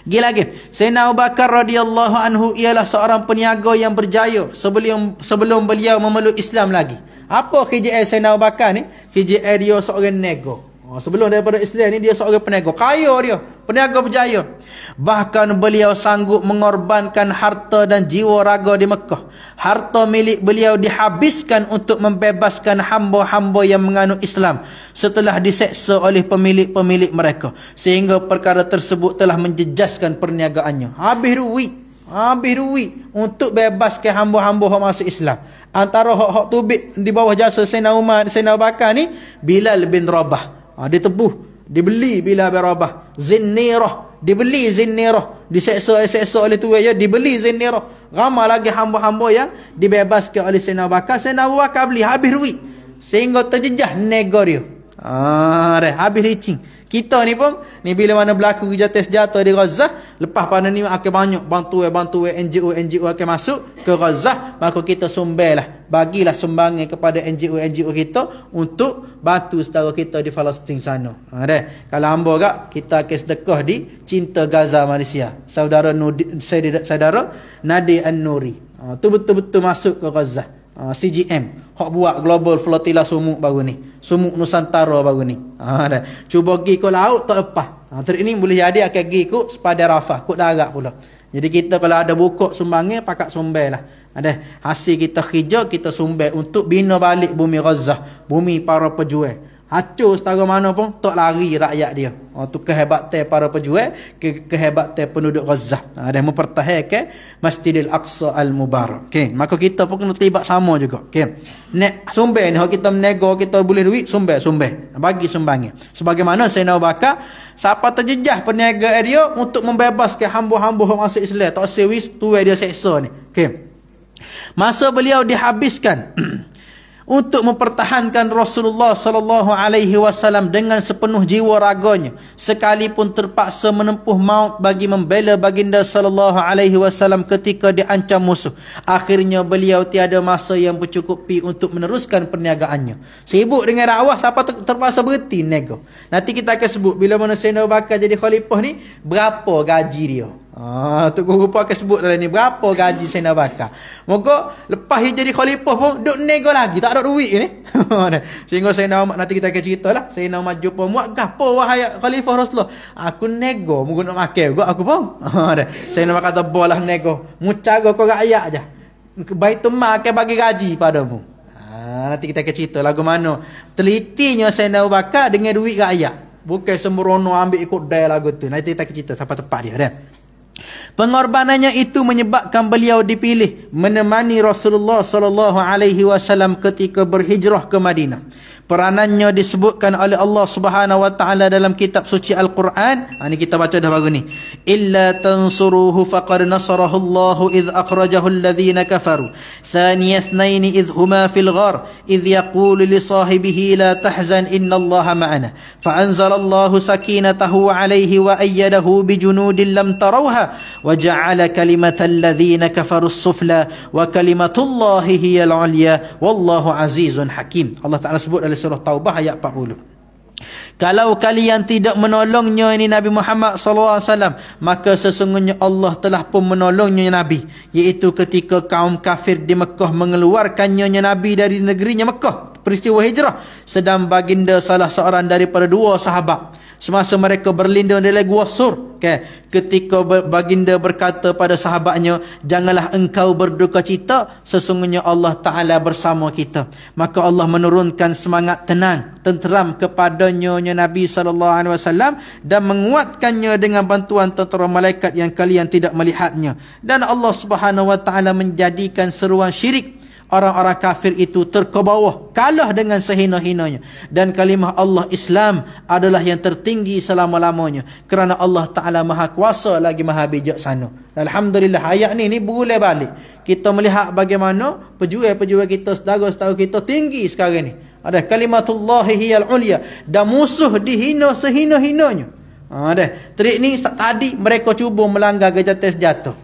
Gila lagi. Sayyidina Abu Bakar radhiyallahu anhu ialah seorang peniaga yang berjaya sebelum beliau memeluk Islam lagi. Apa KJL Sayyidina Abu Bakar ni? KJL dia seorang nego. Sebelum daripada Islam ni dia seorang peniaga. Kaya dia, peniaga berjaya. Bahkan beliau sanggup mengorbankan harta dan jiwa raga di Mekah. Harta milik beliau dihabiskan untuk membebaskan hamba-hamba yang menganut Islam setelah diseksa oleh pemilik-pemilik mereka, sehingga perkara tersebut telah menjejaskan perniagaannya. Habis duit untuk bebaskan hamba-hamba yang masuk Islam. Antara hak tubik di bawah jasa Sayyidina Umar, Sayyidina Abu Bakar ni Bilal bin Rabah. Ditebuh, dibeli Bilal bin Rabah. Zinnirah, dibeli Zinnirah. Diseksa oleh tu ya, dibeli Zinnirah. Ramai lagi hamba-hamba yang dibebaskan oleh Sayyidina Abu Bakar. Sayyidina Abu Bakar beli habis duit sehingga terjejah nego dia. Habis licin. Kita ni pun ni bila mana berlaku kejahatan senjata di Gaza, lepas pada ni akan banyak bantuan NGO akan masuk ke Gaza, maka kita sumbailah, bagilah sumbangan kepada NGO kita untuk bantu saudara kita di Palestin sana. Kalau hamba gak kita akan sedekah di Cinta Gaza Malaysia, saudara Nadi An-Nuri. Tu betul-betul masuk ke Gaza. CGM hak buat Global Flotilla Sumuk baru ni, Sumuk Nusantara baru ni. Cuba pergi ke laut tak lepas. Terus ini boleh jadi akan pergi ke sepada Rafah, ke darat pula. Jadi kita kalau ada buka sumbangan, pakat sumbang lah. Ada hasil kita kerja, kita sumbang untuk bina balik bumi Gaza, bumi para pejuang. Hancur setara mana pun tak lari rakyat dia. Tu kehebatan para pejuang, kehebatan penduduk Gaza. Dia mempertahankan Masjidil Aqsa Al-Mubarak. Okey, maka kita pun kena terlibat sama juga. Okey. Nek sumber ni kita menego, kita boleh duit, sumber bagi sumbangan. Sebagaimana Sayyidina Abu Bakar siapa terjejah perniagaan dia untuk membebaskan hamba-hamba masuk Islam, tak sewis tuai dia seksa ni. Okey. Masa beliau dihabiskan untuk mempertahankan Rasulullah sallallahu alaihi wasallam dengan sepenuh jiwa raganya, sekalipun terpaksa menempuh maut bagi membela baginda sallallahu alaihi wasallam ketika diancam musuh. Akhirnya beliau tiada masa yang mencukupi untuk meneruskan perniagaannya. Sibuk dengan dakwah, siapa terpaksa berhenti nego. Nanti kita akan sebut bila mana Sayyidina Abu Bakar jadi khalifah ni, berapa gaji dia. Tu guru akan sebut dalam ni berapa gaji Sayyidina Abu Bakar. Moga lepas dia jadi khalifah pun duk nego lagi, tak ada duit ni. Sehingga Sayyidina Umar, nanti kita akan ceritalah, Sayyidina Umar jumpa muat gapo wahai khalifah Rasulullah. Aku nego moga nak makan juga aku pun. Sayyidina Umar kata bolah nego, mu cara kau rakyat aja. Baitul Mal akan bagi gaji padamu. Nanti kita akan cerita lagu mana telitinya Sayyidina Abu Bakar dengan duit rakyat. Bukan sembrono ambil ikut daya lagu tu. Nanti kita akan cerita sampai tepat dia dah. Pengorbanannya itu menyebabkan beliau dipilih menemani Rasulullah sallallahu alaihi wasallam ketika berhijrah ke Madinah. Peranannya disebutkan oleh Allah Subhanahu wa taala dalam kitab suci Al-Quran. Ini kita baca dah baru ni. Illa tansuruhu faqad nasarahu Allah idh akhrajahu alladhina kafaru. Thaniya ithnain idh huma fil ghar idh yaqulu li sahibihi la tahzan inna Allah ma'ana. Fa anzala Allah sakinatahu alayhi wa ayyadahu bi junudin lam tarawha wa ja'ala kalimatal ladzina kafaru as-sufla wa kalimatullahi hiyal 'ulya wallahu azizun hakim. Allah Taala sebut dalam surah Taubah ayat 40. Kalau kalian tidak menolongnya ini Nabi Muhammad sallallahu alaihi wasallam, maka sesungguhnya Allah telah pun menolongnya Nabi, iaitu ketika kaum kafir di Mekah mengeluarkannya Nabi dari negerinya Mekah, peristiwa hijrah, sedang baginda salah seorang daripada dua sahabat semasa mereka berlindung di Gua Sur. Ketika baginda berkata pada sahabatnya, janganlah engkau berduka cita, sesungguhnya Allah Ta'ala bersama kita. Maka Allah menurunkan semangat tenang, tenteram kepadanya Nabi SAW dan menguatkannya dengan bantuan tentera malaikat yang kalian tidak melihatnya. Dan Allah Subhanahu Wa Ta'ala menjadikan seruan syirik orang-orang kafir itu terkebawah, kalah dengan sehina-hinanya. Dan kalimah Allah Islam adalah yang tertinggi selama-lamanya, kerana Allah Ta'ala maha kuasa lagi maha bijaksana. Alhamdulillah, ayat ni berulang balik. Kita melihat bagaimana pejuang-pejuang kita, saudara-saudara kita tinggi sekarang ni. Ada kalimatullahi hiyal ulya, dan musuh dihina sehina-hinanya. Trik ni tadi mereka cuba melanggar gajah tes jatuh.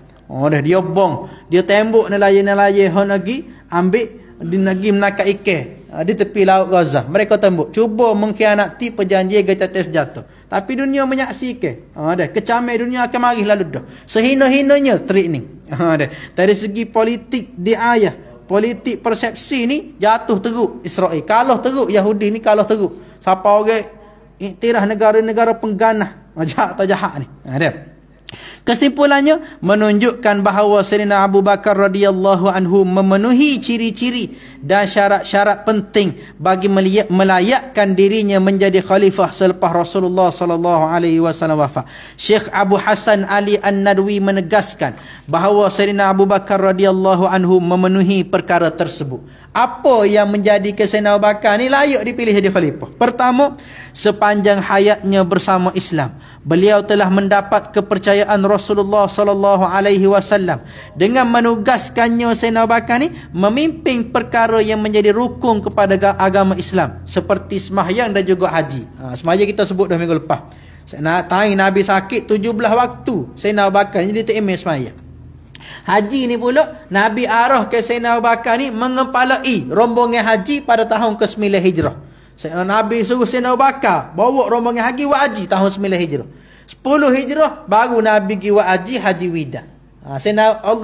Dia bong, dia tembok nelayan-nelayan lagi ambil di negeri menakat ikan di tepi laut Gaza. Mereka tembok, cuba mengkhianati perjanjian gajah tes jatuh. Tapi dunia menyaksikan. Kecamai dunia akan mari lalu dah. Sehina-hinanya trik ni. Dari segi politik diayah, politik persepsi ni jatuh teruk Israel. Kalah teruk Yahudi ni, kalah teruk. Siapa orang iktiraf negara-negara pengganah jahat atau jahat ni. Kesimpulannya menunjukkan bahawa Sayyidina Abu Bakar radhiyallahu anhu memenuhi ciri-ciri dan syarat-syarat penting bagi melayakkan dirinya menjadi khalifah selepas Rasulullah sallallahu alaihi wasallam wafat. Syekh Abu Hasan Ali An-Nadwi menegaskan bahawa Sayyidina Abu Bakar radhiyallahu anhu memenuhi perkara tersebut. Apa yang menjadikan Sayyidina Abu Bakar ni layak dipilih jadi khalifah? Pertama, sepanjang hayatnya bersama Islam, beliau telah mendapat kepercayaan Rasulullah sallallahu alaihi wasallam dengan menugaskannya Sayyidina Abu Bakar ni memimpin perkara yang menjadi rukun kepada agama Islam, seperti sembahyang dan juga haji. Sembahyang kita sebut dah minggu lepas. Nabi sakit 17 waktu, Sayyidina Abu Bakar ni dia imam sembahyang. Haji ni pula Nabi arah ke Sayyidina Abu Bakar ni mengepalai rombongan haji pada tahun ke-9 Hijrah. Nabi suruh Sayyidina Abu Bakar bawa rombongan haji wa haji tahun 9 Hijrah. 10 Hijrah baru Nabi pergi wa haji, haji wida.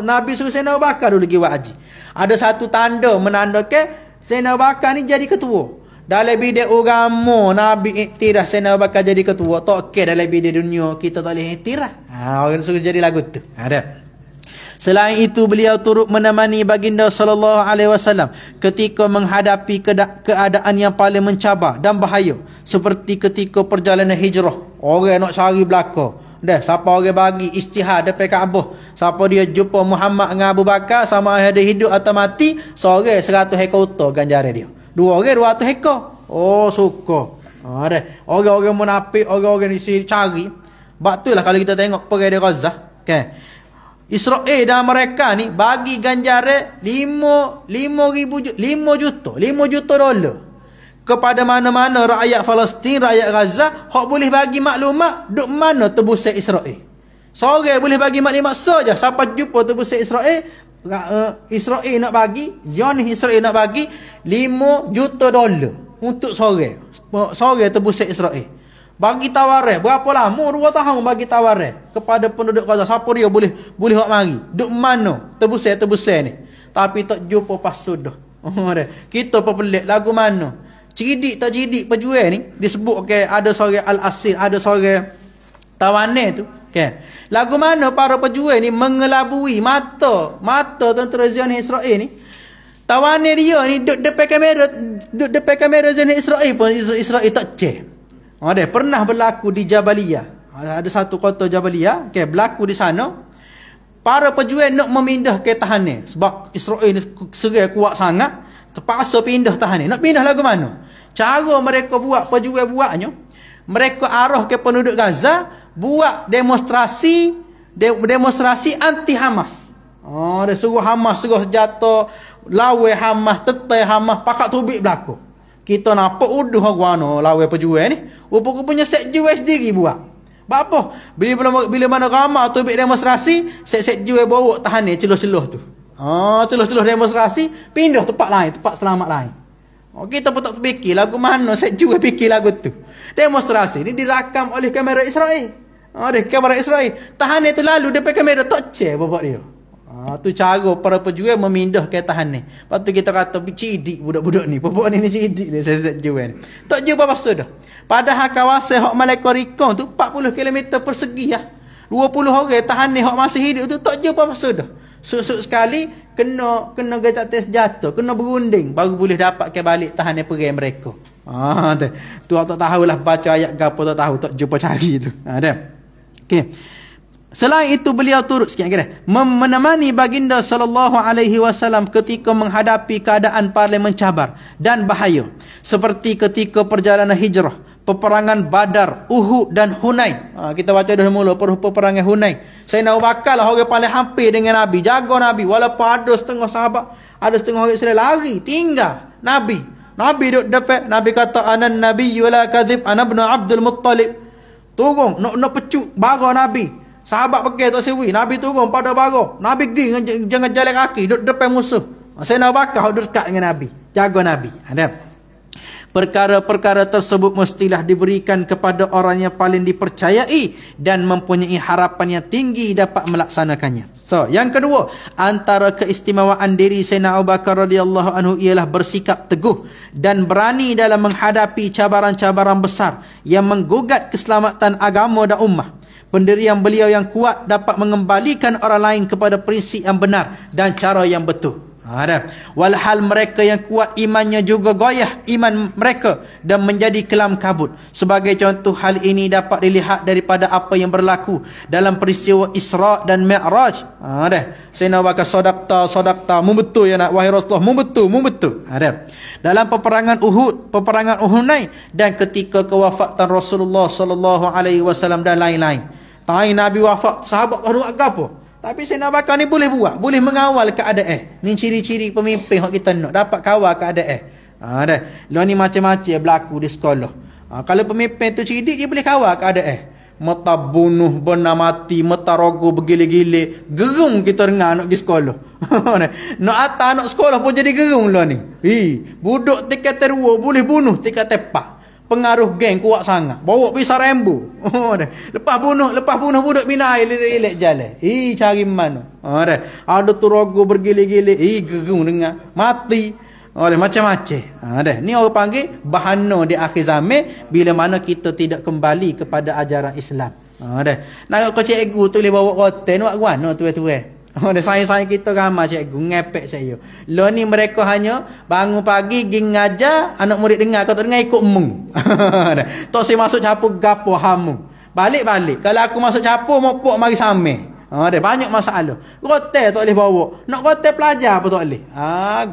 Nabi suruh Sayyidina Abu Bakar dulu pergi wa haji. Ada satu tanda menandakan Sayyidina Abu Bakar ni jadi ketua. Dalam bidang agama Nabi iktiraf Sayyidina Abu Bakar jadi ketua. Tak dalam bidang dunia kita tak boleh iktiraf. Orang suruh jadi lagu tu. Ada. Selain itu beliau turut menemani baginda sallallahu alaihi wasallam ketika menghadapi keadaan yang paling mencabar dan bahaya, seperti ketika perjalanan hijrah. Orang nak cari belaka. Dah, siapa orang bagi ijtihad depan Kaabah, siapa dia jumpa Muhammad dengan Abu Bakar sama ada hidup atau mati, seorang 100 hektar unta ganjaran dia. Dua orang 200 hektar. Oh, suka. Dah. Orang-orang munafik, orang-orang ni cari. Baktulah kalau kita tengok perang di Gaza, kan? Israel dan mereka ni bagi ganjaran 5 juta dolar kepada mana-mana rakyat Palestin, rakyat Gaza, hak boleh bagi maklumat duk mana tebusan Israel. Seorang boleh bagi maklumat saja, siapa jumpa tebusan Israel, Israel nak bagi, Zionis Israel nak bagi 5 juta dolar untuk seorang tebusan Israel. Bagi tawaran berapa lama? 2 tahun bagi tawaran kepada penduduk Gaza. Siapa dia boleh hak mari. Duk mana tebusan ni. Tapi tak jumpa pasu dah. Kita pelik lagu mana? Cerdik tak cerdik penjual ni disebut ada seorang Al-Asil, ada seorang tawanan tu. Okay. Lagu mana para penjual ni mengelabui mata tentera Zionis Israel ni. Tawanan dia ni duk depan kamera Zionis Israel pun Israel tak cek. Pernah berlaku di Jabaliyah. Ada satu kota Jabaliyah, berlaku di sana. Para pejuang nak memindah ke tahanan sebab Israel ni serai kuat sangat, terpaksa pindah tahanan. Nak pindah lagu mana? Cara mereka buat, pejuang buatnya, mereka arah ke penduduk Gaza buat demonstrasi anti Hamas. Dia suruh Hamas suruh jatuh, lawan Hamas, tetai Hamas, pakat tubik berlaku. Kita nampak uduh orang lawan pejuang ni. Rupa-rupanya sekjual sendiri buat. Sebab apa? Bila mana ramai tu ambil demonstrasi, sekjual bawa tahanan celuh-celuh tu. Celuh-celuh demonstrasi, pindah tempat lain, tempat selamat lain. Kita pun tak terfikir lagu mana sekjual fikir lagu tu. Demonstrasi ni dirakam oleh kamera Israel. Kamera Israel. Tahanan tu lalu depan kamera tak cek bapak dia. Tu cara para pejuang memindah ke tahanan. Lepas tu kita kata cidik budak-budak ni. Bapak ni cidik dia saya jual ni. Tak jual apa sudah. Padahal kawasan hak Malaka Rikong tu 40 km persegi lah. 20 orang tahanan hak masih hidup tu tak jual apa sudah. Susuk sekali kena getak tes jatuh, kena berunding baru boleh dapat ke balik tahanan perang mereka. Tu tak tahulah baca ayat gapo tak tahu, tak jumpa cari tu. Okey. Selain itu beliau turut menemani baginda sallallahu alaihi wasallam ketika menghadapi keadaan paling mencabar dan bahaya, seperti ketika perjalanan hijrah, peperangan Badar, Uhud dan Hunain. Kita baca dah mula peperangan Hunain. Sayyidina Abu Bakar lah orang paling hampir dengan Nabi, jaga Nabi, walaupun ada setengah sahabat, ada setengah orang Islam lari tinggal Nabi duduk depan. Nabi kata anan nabiyyu la kadhib, ana ibn Abdul Muttalib. Turun nak pecuk bara Nabi. Sahabat pergi tak sewi, Nabi turun pada bara. Nabi pergi jangan jalan kaki duduk depan musuh. Sayyidina Abu Bakar duduk dekat dengan Nabi, jaga Nabi. Perkara-perkara tersebut mestilah diberikan kepada orang yang paling dipercayai dan mempunyai harapan yang tinggi dapat melaksanakannya. So, yang kedua, antara keistimewaan diri Sayyidina Abu Bakar radhiyallahu anhu ialah bersikap teguh dan berani dalam menghadapi cabaran-cabaran besar yang menggugat keselamatan agama dan ummah. Pendirian beliau yang kuat dapat mengembalikan orang lain kepada prinsip yang benar dan cara yang betul. Walhal mereka yang kuat imannya juga goyah iman mereka dan menjadi kelam kabut. Sebagai contoh hal ini dapat dilihat daripada apa yang berlaku dalam peristiwa Isra dan Mi'raj. Sayyidina Abu Bakar sadaqta membetul ya nak wahai Rasulullah, membetul. Dalam peperangan Uhud, peperangan Hunain dan ketika kewafatan Rasulullah sallallahu alaihi wasallam dan lain-lain. Nabi wafat, sahabat buat apa? Tapi Sayyidina Abu Bakar ni boleh buat, boleh mengawal keadaan. Ni ciri-ciri pemimpin yang kita nak, dapat kawal keadaan. Lalu ni macam-macam berlaku di sekolah. Kalau pemimpin tu cerdik, dia boleh kawal keadaan. Mata bunuh, benar mati, mata rogo bergile-gile. Gerung kita dengar anak pergi sekolah. Nak atas anak sekolah pun jadi gerung lah ni. Budak tingkat terua boleh bunuh tingkat tepak. Pengaruh geng kuat sangat. Bawa pisau rembu. Lepas bunuh budak minai elek jalan. Cari mana? Ada tu rogo bergile-gile. Gerung dengar. Mati. Macam-macam. Ni orang panggil bahana di akhir zaman bila mana kita tidak kembali kepada ajaran Islam. Nak kau cikgu tu boleh bawa hotel nak buat mana tu. Ada sayang-sayang kita ramai cikgu ngepek saya. Lo ni mereka hanya bangun pagi pergi ngajar, anak murid dengar, kau tak dengar ikut mung. Tok saya masuk capur gapo hamu. Balik-balik. Kalau aku masuk capur mopok mari samai. Ada banyak masalah. Rotel tak boleh bawa. Nak rotel pelajar apa tak boleh.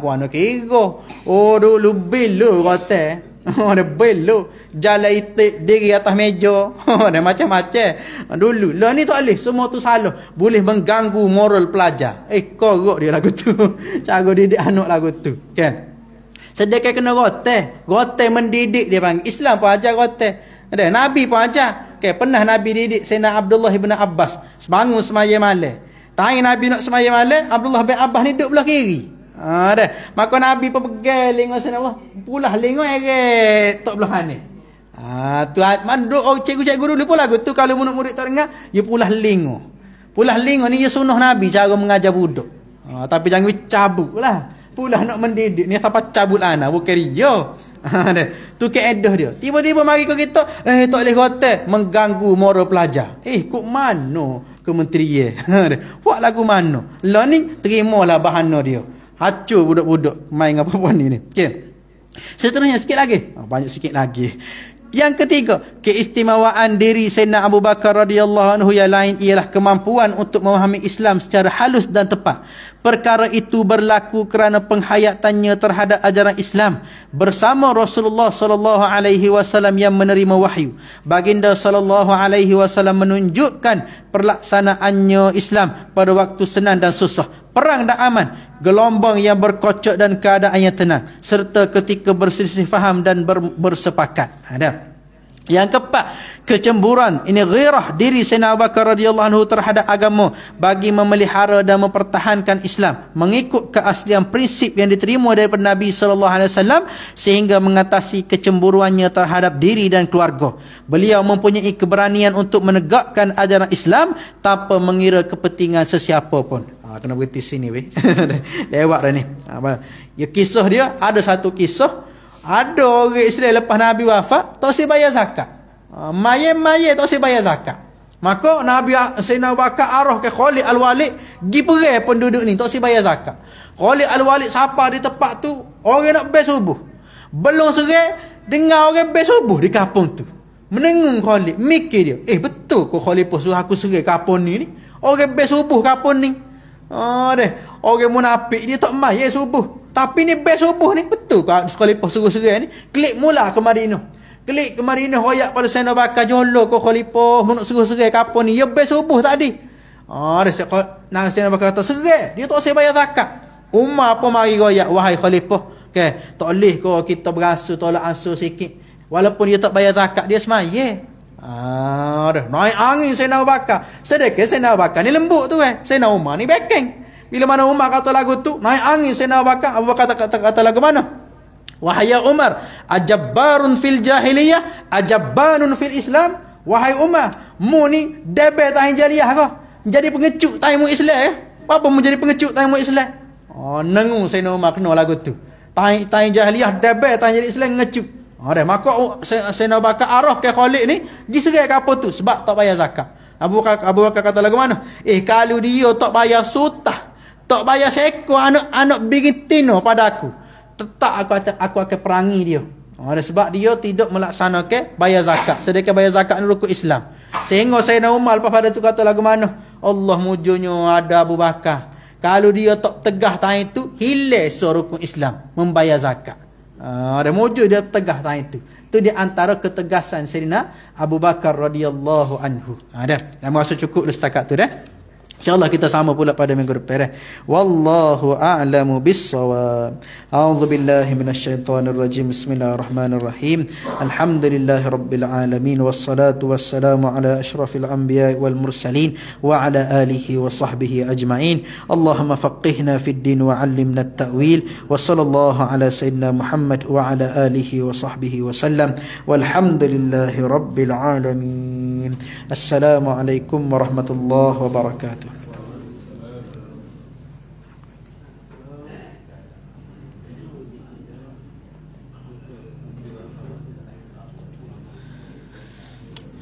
Gua nak kira. Oh dulu belu rotel. Ada belu. Jalan itik diri atas meja. Ada macam-macam. Dulu. Lah ni tak boleh. Semua tu salah. Boleh mengganggu moral pelajar. Korok dia lagu tu. Cara didik anak lagu tu. Kan? Sedekah kena rotel. Rotel mendidik dia panggil. Islam pun ajar rotel. Ada Nabi pun ajar. Okay, pernah Nabi didik Sayyidina Abdullah bin Abbas bangun semaya malam. Tanya Nabi nak semaya malam, Abdullah bin Abbas ni duduk belah kiri. Dah. Maka Nabi pun pegang lengok Sayyidina Allah. Pulah lengok eret tok belah ni. Tu manduk cikgu-cikgu dulu pun lagu tu kalau murid-murid tak dengar, dia pulah lengok. Pulah lengok ni ya sunnah Nabi cara mengajar budak. Tapi jangan cabutlah. Pulah nak mendidik ni siapa cabut anak bukan dia. Tu keedah dia. Tiba-tiba mari ke kita, tak boleh rotel, mengganggu moral pelajar. Kok mano kementerian? Buat lagu mano? Lah ni terimalah bahana dia. Hancur budak-budak main apa-apa ni. Okey. Seterusnya sikit lagi. Banyak sikit lagi. Yang ketiga, keistimewaan diri Sayyidina Abu Bakar radhiyallahu anhu yang lain ialah kemampuan untuk memahami Islam secara halus dan tepat. Perkara itu berlaku kerana penghayatannya terhadap ajaran Islam bersama Rasulullah sallallahu alaihi wasallam yang menerima wahyu. Baginda sallallahu alaihi wasallam menunjukkan pelaksanaannya Islam pada waktu senang dan susah, perang dan aman, gelombang yang berkocok dan keadaan yang tenang, serta ketika berselisih faham dan bersepakat. Ada. Yang keempat, kecemburuan. Ini ghirah diri Sayyidina Abu Bakar radhiyallahu anhu terhadap agama bagi memelihara dan mempertahankan Islam mengikut keaslian prinsip yang diterima daripada Nabi sallallahu alaihi wasallam sehingga mengatasi kecemburuannya terhadap diri dan keluarga. Beliau mempunyai keberanian untuk menegakkan ajaran Islam tanpa mengira kepentingan sesiapa pun. Kena berhenti sini weh. Lewat dah ni. Ya, kisah dia ada satu kisah. Ada orang Islam lepas Nabi wafat tak si bayar zakat. Mayat-mayat tak si bayar zakat. Maka Nabi Sayyidina Abu Bakar arah ke Khalid Al-Walid pergi perang penduduk ni tak si bayar zakat. Khalid Al-Walid siapa di tempat tu orang nak bel subuh. Belum serai dengar orang bel subuh di kampung tu. Menengung Khalid, mikir dia, betul kau Khalid pun suruh aku serai kampung ni. Orang bel subuh kampung ni. Orang munafik dia tak mai subuh. Tapi ni best subuh ni betul kau khalifah suruh-suruh ni klik mula ke Madinah. Klik ke Madinah royak pada Sayyidina Bakar jolo kau khalifah nak suruh-suruh kapan ni ya best subuh tadi. Ada Sayyidina Bakar kata serai dia tak usah bayar zakat. Umar pun mari royak wahai khalifah, tak boleh kau kita berasa tolak ansur sikit. Walaupun dia tak bayar zakat dia semaya. Dah naik angin Sayyidina Bakar. Sedekah Sayyidina Bakar ni lembut tu Sayyidina Umar ni backing. Bila mana Umar kata lagu tu, naik angin Sayyidina Abu Bakar. Abu Bakar kata lagu mana? Wahai Umar, ajabbarun fil jahiliyah, ajabbanun fil Islam. Wahai Umar, mu ni debel tahun jahiliyah kau. Jadi pengecut tahun Islam Apa mu jadi pengecut tahun Islam? Nengung Sayyidina Umar kena lagu tu. Tahun jahiliyah debel tahun jadi Islam ngecut. Maka Sayyidina Abu Bakar arah ke Khalid ni, diserai ke apa tu? Sebab tak bayar zakat. Abu Bakar kata lagu mana? Kalau dia tak bayar sutah, tak bayar seekor anak bigitino pada aku, tetap aku akan perangi dia. Sebab dia tidak melaksanakan bayar zakat. Sedekah bayar zakat ni rukun Islam. Sehingga Sayyidina Umar lepas pada tu kata lagu mana? Allah mujurnya ada Abu Bakar. Kalau dia tak tegah tahun itu, hilang rukun Islam membayar zakat. Ada mujur dia tegah tahun itu. Itu di antara ketegasan Sayyidina Abu Bakar radhiyallahu anhu. Dah. Dah merasa cukup setakat tu dah. InsyaAllah kita sama pula pada minggu depan. Wallahu a'lamu bis-shawab. A'udzu billahi minasyaitonir rajim. Bismillahirrahmanirrahim. Alhamdulillahi rabbil alamin wassalatu wassalamu ala asyrafil anbiya'i wal mursalin wa ala alihi wa sahbihi ajma'in. Allahumma faqihna fid din wa 'allimna at-ta'wil. Wa sallallahu ala sayyidina Muhammad wa ala alihi wa sahbihi wa sallam. Walhamdulillahi rabbil alamin. Assalamualaikum warahmatullahi wabarakatuh.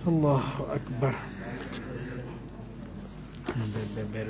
Allahu Akbar. Ber